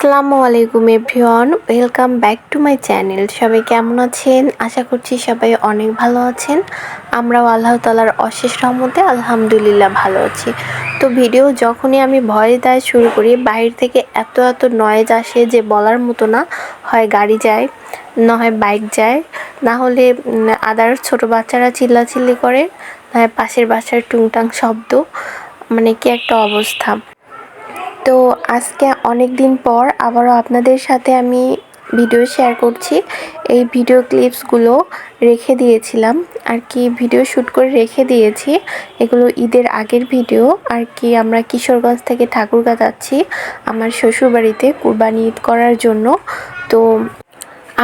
আসসালামু আলাইকুম everyone, welcome back to my channel. সবাই কেমন আছেন? আশা করছি সবাই অনেক ভালো আছেন। আমরাও আল্লাহ তাআলার অশেষ রহমতে আলহামদুলিল্লাহ ভালো আছি। তো ভিডিও যখনই আমি ভয়েস দেওয়া শুরু করি, বাইরে থেকে এত নয়েজ আসে যে বলার মতো না। হয় গাড়ি যায়, না হয় বাইক যায়, না হলে আদার্স ছোটো বাচ্চারা চিল্লাচিল্লি করে, না হয় পাশের বাসার টুংটাং শব্দ। মানে কি একটা অবস্থা। তো আজকে অনেক দিন পর আবারও আপনাদের সাথে আমি ভিডিও শেয়ার করছি। এই ভিডিও ক্লিপসগুলো রেখে দিয়েছিলাম আর কি, ভিডিও শ্যুট করে রেখে দিয়েছি। এগুলো ঈদের আগের ভিডিও আর কি। আমরা কিশোরগঞ্জ থেকে ঠাকুরগাঁ যাচ্ছি আমার শ্বশুরবাড়িতে কুরবানি ঈদ করার জন্য। তো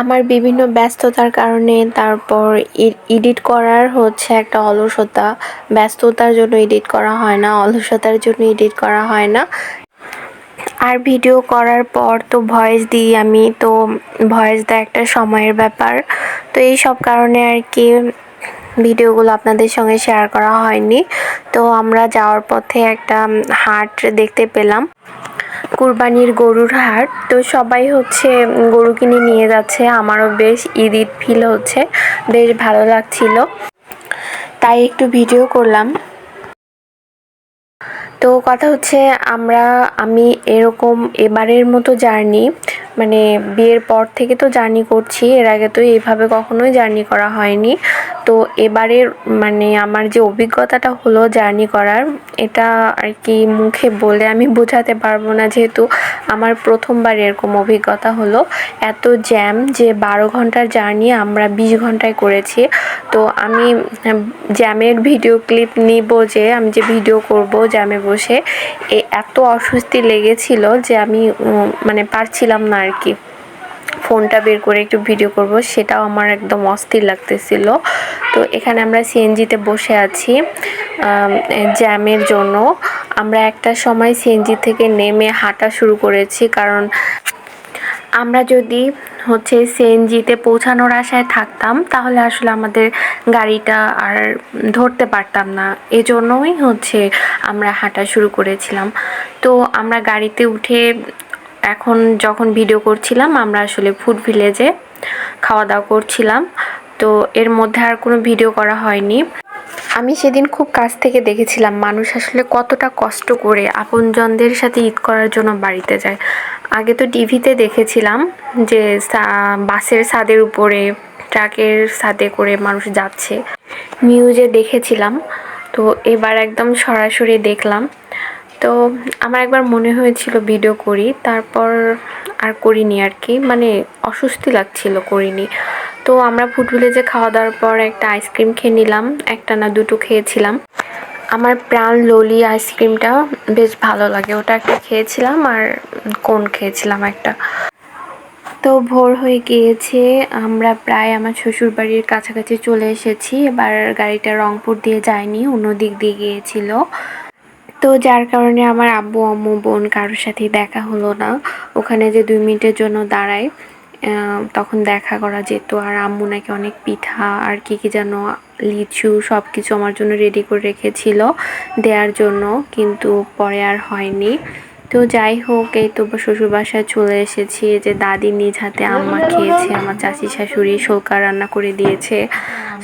আমার বিভিন্ন ব্যস্ততার কারণে তারপর এডিট করার একটা অলসতা, ব্যস্ততার জন্য এডিট করা হয় না, অলসতার জন্য এডিট করা হয় না। আর ভিডিও করার পর তো ভয়েস দিই আমি, তো ভয়েস দেওয়া একটা সময়ের ব্যাপার। তো এই সব কারণে আর কি ভিডিওগুলো আপনাদের সঙ্গে শেয়ার করা হয়নি। তো আমরা যাওয়ার পথে একটা হাট দেখতে পেলাম, কুরবানির গরুর হাট। তো সবাই গরু কিনে নিয়ে যাচ্ছে। আমারও বেশ ঈদ ফিল হচ্ছে, বেশ ভালো লাগছিল, তাই একটু ভিডিও করলাম। তো কথা আমি এরকম এবারের মতো জার্নি, মানে বিয়ের পর থেকে তো জার্নি করছি, এর আগে তো এইভাবে কখনোই জার্নি করা হয়নি। তো এবারের আমার যে অভিজ্ঞতাটা হলো জার্নি করার, এটা আর কি মুখে বলে আমি বোঝাতে পারবো না, যেহেতু আমার প্রথমবার এরকম অভিজ্ঞতা হলো। এত জ্যাম, যে 12 ঘন্টার জার্নি আমরা 20 ঘন্টায় করেছি। তো আমি জ্যামের ভিডিও ক্লিপ নিব, যে আমি যে ভিডিও করব জ্যামে বসে, এত অস্বস্তি লেগেছিল যে আমি পারছিলাম না আর কি ফোনটা বের করে একটু ভিডিও করব, সেটাও আমার একদম অস্থির লাগতেছিল। তো এখানে আমরা সিএনজিতে বসে আছি জ্যামের জন্য। আমরা একটা সময় সিএনজি থেকে নেমে হাঁটা শুরু করেছি, কারণ আমরা যদি সিএনজিতে পৌঁছানোর আশায় থাকতাম তাহলে আসলে আমাদের গাড়িটা আর ধরতে পারতাম না। এজন্যই আমরা হাঁটা শুরু করেছিলাম। তো আমরা গাড়িতে উঠে এখন যখন ভিডিও করছিলাম, আমরা আসলে ফুড ভিলেজে খাওয়া দাওয়া করছিলাম। তো এর মধ্যে আর কোনো ভিডিও করা হয়নি। আমি সেদিন খুব কাছ থেকে দেখেছিলাম মানুষ আসলে কতটা কষ্ট করে আপনজনদের সাথে ঈদ করার জন্য বাড়িতে যায়। আগে তো টিভিতে দেখেছিলাম যে বাসের ছাদের উপরে, ট্রাকের ছাদে করে মানুষ যাচ্ছে, নিউজে দেখেছিলাম। তো এবার একদম সরাসরি দেখলাম। তো আমার একবার মনে হয়েছিল ভিডিও করি, তারপর আর করিনি আর কি, অস্বস্তি লাগছিল, করিনি। তো আমরা ফুড ভিলেজে খাওয়া দাওয়ার পর একটা আইসক্রিম খেয়ে নিলাম, একটা না দুটো খেয়েছিলাম। আমার প্রাণ ললি আইসক্রিমটা বেশ ভালো লাগে, ওটা একটা খেয়েছিলাম, আর কোন খেয়েছিলাম একটা। তো ভোর হয়ে গিয়েছে, আমরা প্রায় আমার শ্বশুর বাড়ির কাছাকাছি চলে এসেছি। এবার গাড়িটা রংপুর দিয়ে যায়নি, অন্য দিক দিয়ে গিয়েছিল। তো যার কারণে আমার আব্বু আম্মু বোন কারোর সাথেই দেখা হলো না। ওখানে যে 2 মিনিটের জন্য দাঁড়ায়, তখন দেখা করা যেত। আর আম্মু নাকি অনেক পিঠা আর কি যেন, লিচু সব কিছু আমার জন্য রেডি করে রেখেছিল দেওয়ার জন্য, কিন্তু পরে আর হয়নি। তো যাই হোক, এই তো শ্বশুর বাসায় চলে এসেছি। যে দাদি নিজ হাতে আম্মা খেয়েছে, আমার চাচি শাশুড়ি শোলকা রান্না করে দিয়েছে,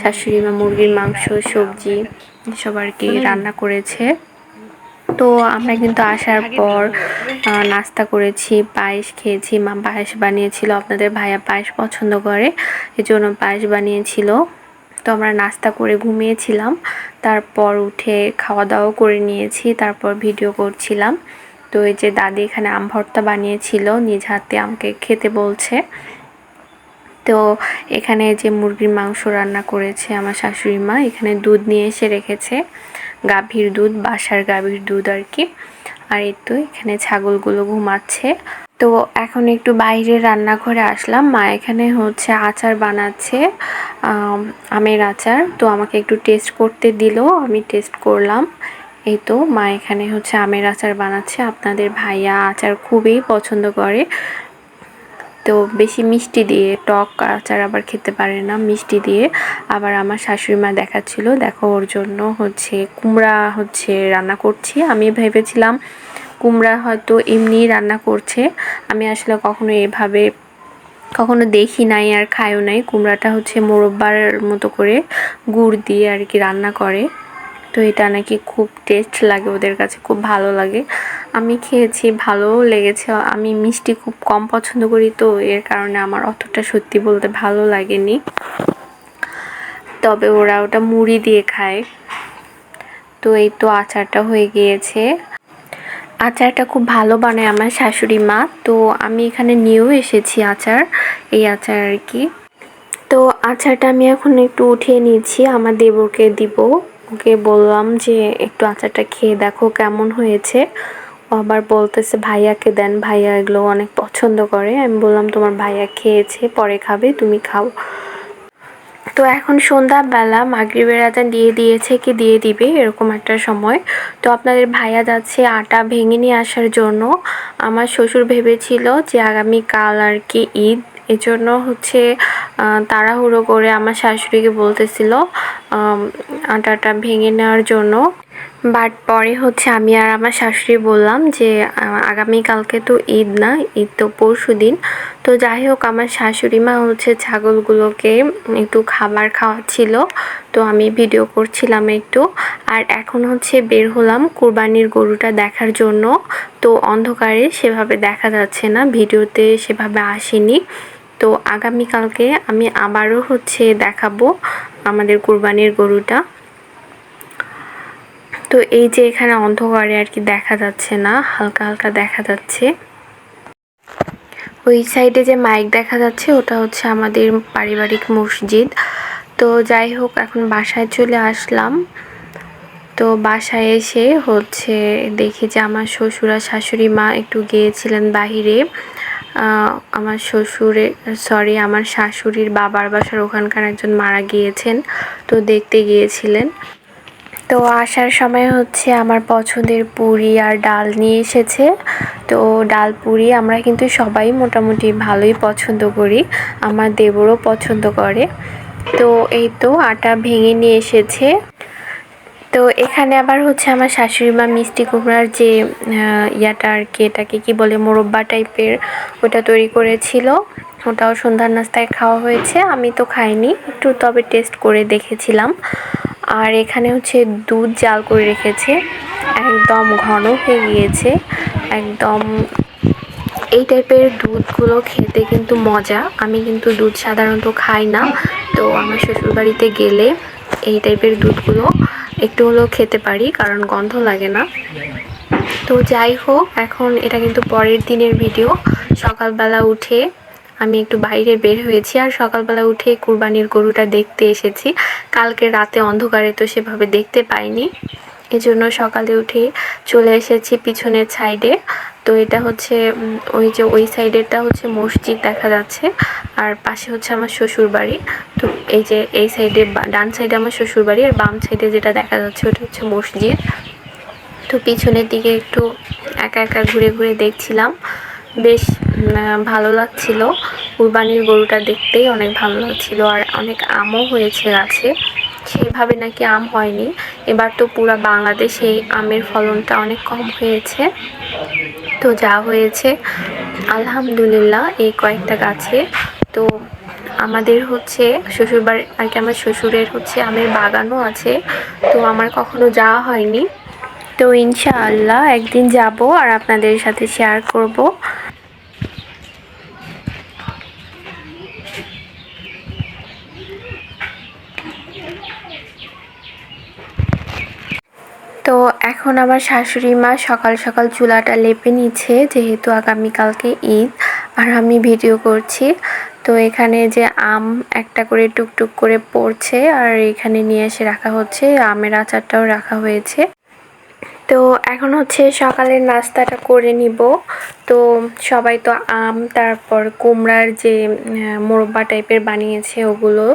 শাশুড়ি মা মুরগির মাংস সবজি সব আর কি রান্না করেছে। তো আমরা কিন্তু আসার পর নাস্তা করেছি, পায়েস খেয়েছি। মা পায়েস বানিয়েছিল, আপনাদের ভাইয়া পায়েস পছন্দ করে, এজন্য পায়েস বানিয়েছিল। তো আমরা নাস্তা করে ঘুমিয়েছিলাম, তারপর উঠে খাওয়া দাওয়া করে নিয়েছি, তারপর ভিডিও করছিলাম। তো এই যে দাদি এখানে আম ভর্তা বানিয়েছিল, নিজ হাতে আমাকে খেতে বলছে। তো এখানে যে মুরগির মাংস রান্না করেছে আমার শাশুড়ি মা, এখানে দুধ নিয়ে এসে রেখেছে, গাভীর দুধ, বাসার গাভীর দুধ আর কি। আর এই তো এখানে ছাগলগুলো ঘুমাচ্ছে। তো এখন একটু বাইরে রান্নাঘরে আসলাম, মা এখানে আচার বানাচ্ছে, আমের আচার। তো আমাকে একটু টেস্ট করতে দিল, আমি টেস্ট করলাম। এই তো মা এখানে আমের আচার বানাচ্ছে। আপনাদের ভাইয়া আচার খুবই পছন্দ করে, তো বেশি মিষ্টি দিয়ে, টক আচার আবার খেতে পারে না, মিষ্টি দিয়ে। আবার আমার শাশুড়ি মা দেখাচ্ছিল, দেখো ওর জন্য কুমড়া রান্না করছি। আমি ভেবেছিলাম কুমড়া হয়তো এমনিই রান্না করছে। আমি আসলে কখনো এভাবে কখনো দেখি নাই আর খাইও নাই। কুমড়াটা হচ্ছে মোরব্বার মতো করে গুড় দিয়ে আর কি রান্না করে। তো এটা নাকি খুব টেস্ট লাগে ওদের কাছে, খুব ভালো লাগে। আমি খেয়েছি, ভালোও লেগেছে। আমি মিষ্টি খুব কম পছন্দ করি, তো এর কারণে আমার অতটা সত্যি বলতে ভালো লাগেনি। তবে ওরা ওটা মুড়ি দিয়ে খায়। তো এই তো আচারটা হয়ে গিয়েছে। আচারটা খুব ভালো বানায় আমার শাশুড়ি মা। তো আমি এখানে নিয়েও এসেছি আচার, এই আচার আর কি। তো আচারটা আমি এখন একটু উঠিয়ে নিয়েছি, আমার দেবরকে দিব। ওকে বললাম যে একটু আচারটা খেয়ে দেখো কেমন হয়েছে। ও আবার বলতেছে ভাইয়াকে দেন, ভাইয়া এগুলো অনেক পছন্দ করে। আমি বললাম তোমার ভাইয়া খেয়েছে, পরে খাবে, তুমি খাও। তো এখন সন্ধ্যাবেলা মাগরিবের আজান দিয়ে দিয়েছে কি দিয়ে দিবে এরকম একটা সময়। তো আপনাদের ভাইয়া যাচ্ছে আটা ভেঙে নিয়ে আসার জন্য। আমার শ্বশুর ভেবেছিল যে আগামীকাল আর কি ঈদ, এজন্য হচ্ছে তাড়াহুড়ো করে আমার শাশুড়িকে বলতেছিল আটাটা ভেঙে নেওয়ার জন্য। বাট পরে হচ্ছে আমি আর আমার শাশুড়ি বললাম যে আগামীকালকে তো ঈদ না, ঈদ তো পরশুদিন। তো যাই হোক আমার শাশুড়ি মা হচ্ছে ছাগলগুলোকে একটু খাবার খাওয়াচ্ছিল, তো আমি ভিডিও করছিলাম একটু। আর এখন হচ্ছে বের হলাম কুরবানির গরুটা দেখার জন্য। তো অন্ধকারে সেভাবে দেখা যাচ্ছে না, ভিডিওতে সেভাবে আসেনি। তো আগামীকালকে আমি আবারও হচ্ছে দেখাবো আমাদের কুরবানির গরুটা। তো এই যে এখানে অন্ধকারে আর কি দেখা যাচ্ছে না, হালকা হালকা দেখা যাচ্ছে। ওই সাইডে যে মাইক দেখা যাচ্ছে ওটা হচ্ছে আমাদের পারিবারিক মসজিদ। তো যাই হোক এখন বাসায় চলে আসলাম। তো বাসায় এসে হচ্ছে দেখি যে আমার শ্বশুর আর শাশুড়ি মা একটু গিয়েছিলেন বাহিরে। আমার আমার শাশুড়ির বাবার বাসার ওখানকার একজন মারা গিয়েছেন, তো দেখতে গিয়েছিলেন। তো আসার সময় হচ্ছে আমার পছন্দের পুরি আর ডাল নিয়ে এসেছে। তো ডাল পুরি আমরা কিন্তু সবাই মোটামুটি ভালোই পছন্দ করি, আমার দেবরও পছন্দ করে। তো এই তো আটা ভেঙে নিয়ে এসেছে। তো এখানে আবার হচ্ছে আমার শাশুড়ি মা মিষ্টি কুমড়ার যে ইয়াটা আর কি, এটাকে কি বলে, মোরব্বা টাইপের, ওটা তৈরি করেছিল। ওটাও সন্ধ্যার নাস্তায় খাওয়া হয়েছে, আমি তো খাইনি, একটু তবে টেস্ট করে দেখেছিলাম। আর এখানে হচ্ছে দুধ জাল করে রেখেছে, একদম ঘন হয়ে গিয়েছে একদম। এই টাইপের দুধগুলো খেতে কিন্তু মজা। আমি কিন্তু দুধ সাধারণত খাই না, তো আমার শ্বশুরবাড়িতে গেলে এই টাইপের দুধগুলো একটু হলেও খেতে পারি, কারণ গন্ধ লাগে না। তো যাই হোক এখন এটা কিন্তু পরের দিনের ভিডিও। সকালবেলা উঠে আমি একটু বাইরে বের হয়েছি, আর সকালবেলা উঠে কুরবানির গরুটা দেখতে এসেছি। কালকে রাতে অন্ধকারে তো সেভাবে দেখতে পাইনি, এজন্য সকালে উঠে চলে এসেছি পিছনের সাইডে। তো এটা হচ্ছে ওই যে ওই সাইডেরটা হচ্ছে মসজিদ দেখা যাচ্ছে, আর পাশে হচ্ছে আমার শ্বশুর বাড়ি। তো এই যে এই সাইডে ডান সাইডে আমার শ্বশুর বাড়ি, আর বাম সাইডে যেটা দেখা যাচ্ছে ওটা হচ্ছে মসজিদ। তো পিছনের দিকে একটু একা একা ঘুরে ঘুরে দেখছিলাম, বেশ ভালো লাগছিল। কুরবানির গরুটা দেখতেই অনেক ভালো লাগছিল, আর অনেক আমও হয়েছে গাছে। সেভাবে নাকি আম হয়নি এবার, তো পুরা বাংলাদেশে আমের ফলনটা অনেক কম হয়েছে। তো যা হয়েছে আলহামদুলিল্লাহ এই কয়েকটা গাছে। তো আমাদের হচ্ছে শ্বশুরবাড়ি আর কি, আমার শ্বশুরের হচ্ছে আমের বাগানও আছে, তো আমার কখনো যাওয়া হয়নি। তো ইনশাআল্লাহ একদিন যাব আর আপনাদের সাথে শেয়ার করব। তো এখন আমার শাশুড়ি মা সকাল সকাল চুলাটা লেপে নিচ্ছে, যেহেতু আগামীকালকে ঈদ আর আমি ভিডিও করছি। তো এখানে যে আম একটা করে টুকটুক করে পড়ছে, আর এখানে নিয়ে এসে রাখা হচ্ছে, আমের আচারটাও রাখা হয়েছে। তো এখন হচ্ছে সকালের নাস্তাটা করে নিব। তো সবাই তো আম, তারপর কুমড়ার যে মোরব্বা টাইপের বানিয়েছে ওগুলো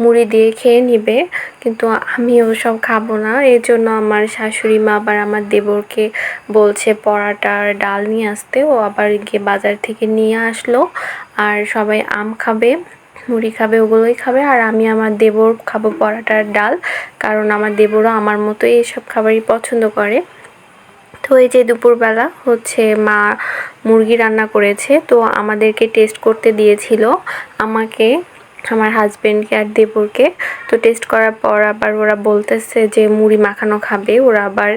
মুড়ি দিয়ে খেয়ে নিবে, কিন্তু আমি ওসব খাবো না। এই জন্য আমার শাশুড়ি মা আবার আমার দেবরকে বলছে পরাটা আর ডাল নিয়ে আসতে, ও আবার গিয়ে বাজার থেকে নিয়ে আসলো। আর সবাই আম খাবে, মুড়ি খাবে, ওগুলোই খাবে, আর আমি আমার দেবর খাবো পরাটার ডাল, কারণ আমার দেবরও আমার মতোই এসব খাবারই পছন্দ করে। তো তো এই যে দুপুরবেলা হচ্ছে মা মুরগি রান্না করেছে, তো আমাদেরকে টেস্ট করতে দিয়েছিল, আমাকে, আমার হাজবেন্ডকে আর দেবরকে। তো টেস্ট করার পর আবার ওরা বলতেছে যে মুড়ি মাখানো খাবে। ওরা আবার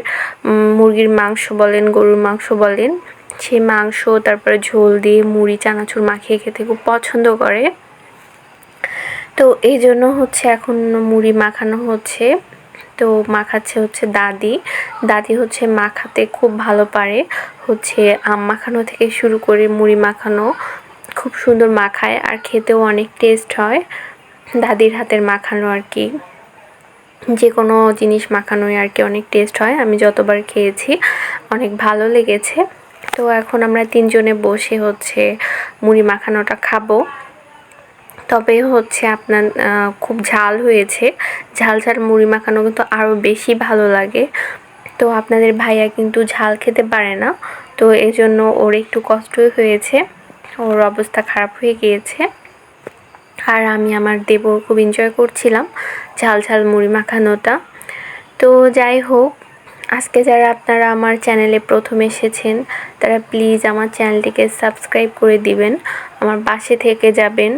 মুরগির মাংস বলেন, গরুর মাংস বলেন, সেই মাংস তারপরে ঝোল দিয়ে মুড়ি চানাচুর মাখিয়ে খেতে খুব পছন্দ করে। তো এই জন্য হচ্ছে এখন মুড়ি মাখানো হচ্ছে। তো মাখাচ্ছে হচ্ছে দাদি। দাদি হচ্ছে মাখাতে খুব ভালো পারে, হচ্ছে আম মাখানো থেকে শুরু করে মুড়ি মাখানো খুব সুন্দর মাখায়, আর খেতেও অনেক টেস্ট হয় দাদির হাতের মাখানো আর কি। যে কোনো জিনিস মাখানোই আর কি অনেক টেস্ট হয়। আমি যতবার খেয়েছি অনেক ভালো লেগেছে। তো এখন আমরা তিনজনে বসে হচ্ছে মুড়ি মাখানোটা খাবো। তবে হচ্ছে আপনার খুব ঝাল হয়েছে। ঝাল ঝাল মুড়ি মাখানো কিন্তু আরও বেশি ভালো লাগে। তো আপনাদের ভাইয়া কিন্তু ঝাল খেতে পারে না, তো এজন্য ওর একটু কষ্টই হয়েছে, ওর অবস্থা খারাপ হয়ে গিয়েছে। আর আমি আমার দেবর খুব এনজয় করছিলাম ঝাল ঝাল মুড়ি মাখানোটা। তো যাই হোক, আজকে যারা আপনারা আমার চ্যানেলে প্রথম এসেছেন তারা প্লিজ আমার চ্যানেলটিকে সাবস্ক্রাইব করে দিবেন, আমার পাশে থেকে যাবেন।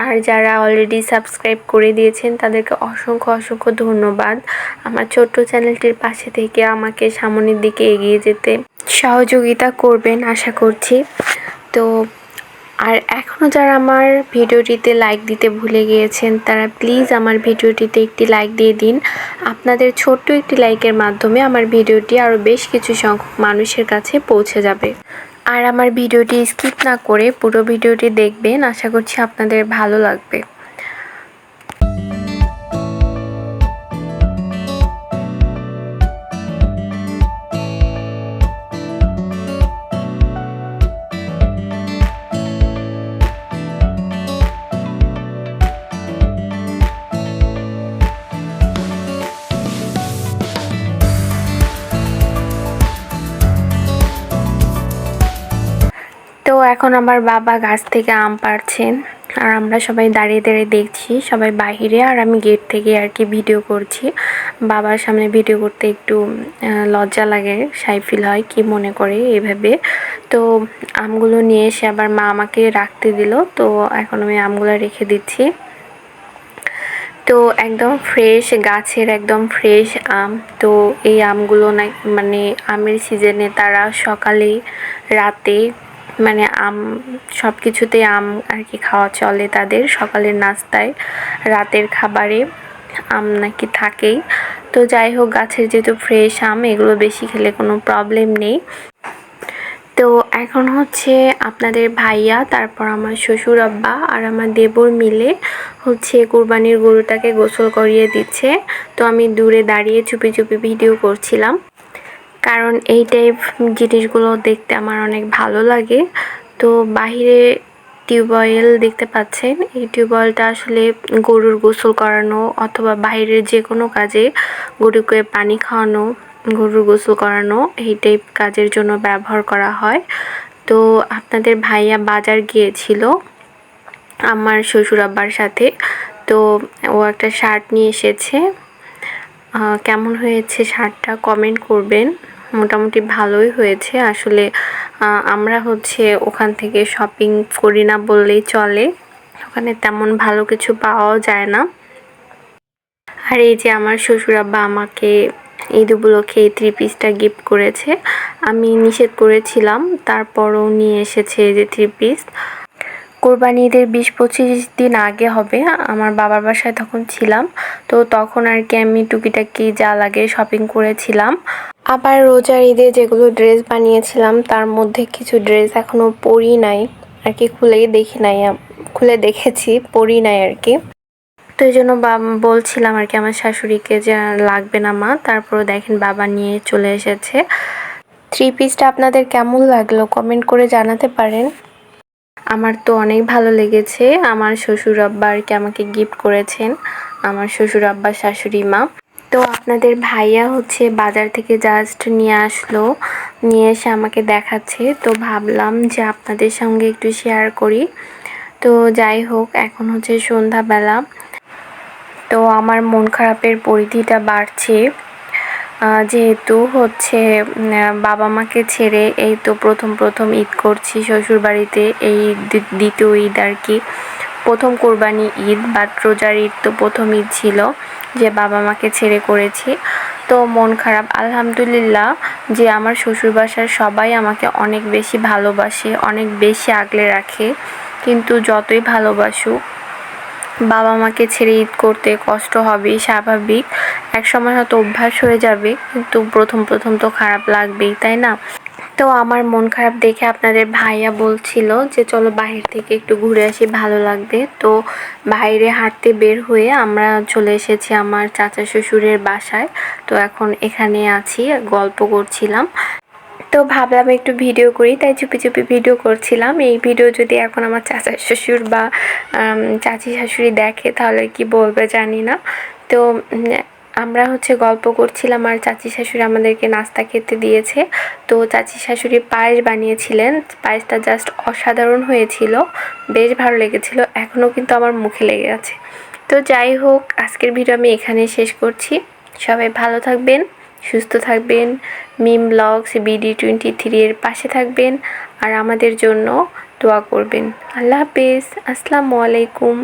আর যারা অলরেডি সাবস্ক্রাইব করে দিয়েছেন তাদেরকে অসংখ্য অসংখ্য ধন্যবাদ। আমার ছোট্ট চ্যানেলটির পাশে থেকে আমাকে সামনের দিকে এগিয়ে যেতে সহযোগিতা করবেন আশা করছি। তো আর এখনও যারা আমার ভিডিওটিতে লাইক দিতে ভুলে গিয়েছেন তারা প্লিজ আমার ভিডিওটিতে একটি লাইক দিয়ে দিন। আপনাদের ছোট্ট একটি লাইকের মাধ্যমে আমার ভিডিওটি আরও বেশ কিছু সংখ্যক মানুষের কাছে পৌঁছে যাবে। আর আমার ভিডিওটি স্কিপ না করে পুরো ভিডিওটি দেখবেন, আশা করছি আপনাদের ভালো লাগবে। তো এখন আমার বাবা গাছ থেকে আম পাড়ছেন, আর আমরা সবাই দাঁড়িয়ে দাঁড়িয়ে দেখছি, সবাই বাহিরে, আর আমি গেট থেকে আর কি ভিডিও করছি। বাবার সামনে ভিডিও করতে একটু লজ্জা লাগে, শাই ফিল হয়, কি মনে করে এইভাবে। তো আমগুলো নিয়ে এসে আবার মা আমাকে রাখতে দিল, তো এখন আমি আমগুলো রেখে দিচ্ছি। তো একদম ফ্রেশ গাছের একদম ফ্রেশ আম। তো এই আমগুলো না মানে আমের সিজনে তারা সকালে রাতে মানে আম সব কিছুতেই আম আর কি খাওয়া চলে তাদের, সকালের নাস্তায় রাতের খাবারে আম নাকি থাকেই। তো যাই হোক, গাছের যেহেতু ফ্রেশ আম, এগুলো বেশি খেলে কোনো প্রবলেম নেই। তো এখন হচ্ছে আপনাদের ভাইয়া, তারপর আমার শ্বশুর আব্বা আর আমার দেবর মিলে হচ্ছে কুরবানির গরুটাকে গোসল করিয়ে দিচ্ছে। তো আমি দূরে দাঁড়িয়ে চুপি চুপি ভিডিও করছিলাম, কারণ এই টাইপ জিনিসগুলো দেখতে আমার অনেক ভালো লাগে। তো বাহিরে টিউবওয়েল দেখতে পাচ্ছেন, এই টিউবওয়েলটা আসলে গরুর গোসল করানো অথবা বাইরের যে কোনো কাজে গরুকে পানি খাওয়ানো, গরুর গোসল করানো, এই টাইপ কাজের জন্য ব্যবহার করা হয়। তো আপনাদের ভাইয়া বাজার গিয়েছিল আমার শ্বশুর আব্বার সাথে। তো ও একটা শার্ট নিয়ে এসেছে, কেমন হয়েছে শার্টটা কমেন্ট করবেন। মোটামুটি ভালোই হয়েছে আসলে। আমরা হচ্ছে ওখান থেকে শপিং করি না বললেই চলে, ওখানে তেমন ভালো কিছু পাওয়াও যায় না। আর এই যে আমার শ্বশুর আব্বা আমাকে ঈদ উপলক্ষে এই 3 পিসটা গিফট করেছে। আমি নিষেধ করেছিলাম, তারপরও নিয়ে এসেছে এই যে 3 পিস। কোরবানি ঈদের 20-25 দিন আগে হবে, আমার বাবার বাসায় তখন ছিলাম। তো তখন আর কি আমি টুকিটাকি যা লাগে শপিং করেছিলাম। আবার রোজার ঈদে যেগুলো ড্রেস বানিয়েছিলাম তার মধ্যে কিছু ড্রেস এখনও পরি নাই আর কি, খুলে দেখেছি, পরি নাই আর কি। তো এই জন্য বলছিলাম আর কি আমার শাশুড়িকে যে লাগবে না মা, তারপরও দেখেন বাবা নিয়ে চলে এসেছে। 3 পিসটা আপনাদের কেমন লাগলো কমেন্ট করে জানাতে পারেন। আমার তো অনেক ভালো লেগেছে। আমার শ্বশুর আব্বা আর কি আমাকে গিফট করেছেন, আমার শ্বশুর আব্বা শাশুড়ি মা। তো আপনাদের ভাইয়া হচ্ছে বাজার থেকে জাস্ট নিয়ে আসলো, নিয়ে এসে আমাকে দেখাচ্ছে। তো ভাবলাম যে আপনাদের সঙ্গে একটু শেয়ার করি। তো যাই হোক, এখন হচ্ছে সন্ধ্যাবেলা। তো আমার মন খারাপের পরিধিটা বাড়ছে, যেহেতু হচ্ছে বাবা মাকে ছেড়ে এই তো প্রথম ঈদ করছি শ্বশুরবাড়িতে, এই দ্বিতীয় ঈদ আর কি। প্রথম কোরবানি ঈদ বা রোজার ঈদ তো প্রথম ঈদ ছিল যে বাবা মাকে ছেড়ে করেছি। তো মন খারাপ, আলহামদুলিল্লাহ যে আমার শ্বশুরবাসার সবাই আমাকে অনেক বেশি ভালোবাসে, অনেক বেশি আগলে রাখে। কিন্তু যতই ভালোবাসুক, বাবা মাকে ছেড়ে ঈদ করতে কষ্ট হবেই, স্বাভাবিক। একসময় হয়তো অভ্যাস হয়ে যাবে, কিন্তু প্রথম তো খারাপ লাগবেই, তাই না? তো আমার মন খারাপ দেখে আপনাদের ভাইয়া বলছিল যে চলো বাহির থেকে একটু ঘুরে আসি, ভালো লাগবে। তো বাইরে হাঁটতে বের হয়ে আমরা চলে এসেছি আমার চাচা শ্বশুরের বাসায়। তো এখন এখানে আছি, গল্প করছিলাম। তো ভাবলাম একটু ভিডিও করি, তাই চুপি ভিডিও করছিলাম। এই ভিডিও যদি এখন আমার চাচা শ্বশুর বা চাচি শাশুড়ি দেখে তাহলে কি বলবে জানি না। তো আমরা হচ্ছে গল্প করছিলাম আর চাচি শাশুড়ি আমাদেরকে নাস্তা খেতে দিয়েছে। তো চাচি শাশুড়ি পায়েস বানিয়েছিলেন, পায়েসটা জাস্ট অসাধারণ হয়েছিল, বেশ ভালো লেগেছিল, এখনও কিন্তু আমার মুখে লেগে আছে। তো যাই হোক, আজকের ভিডিও আমি এখানেই শেষ করছি। সবাই ভালো থাকবেন, সুস্থ থাকবেন, মিম ব্লগস BD23 এর পাশে থাকবেন আর আমাদের জন্য দোয়া করবেন। আল্লাহ হাফেজ, আসসালামু আলাইকুম।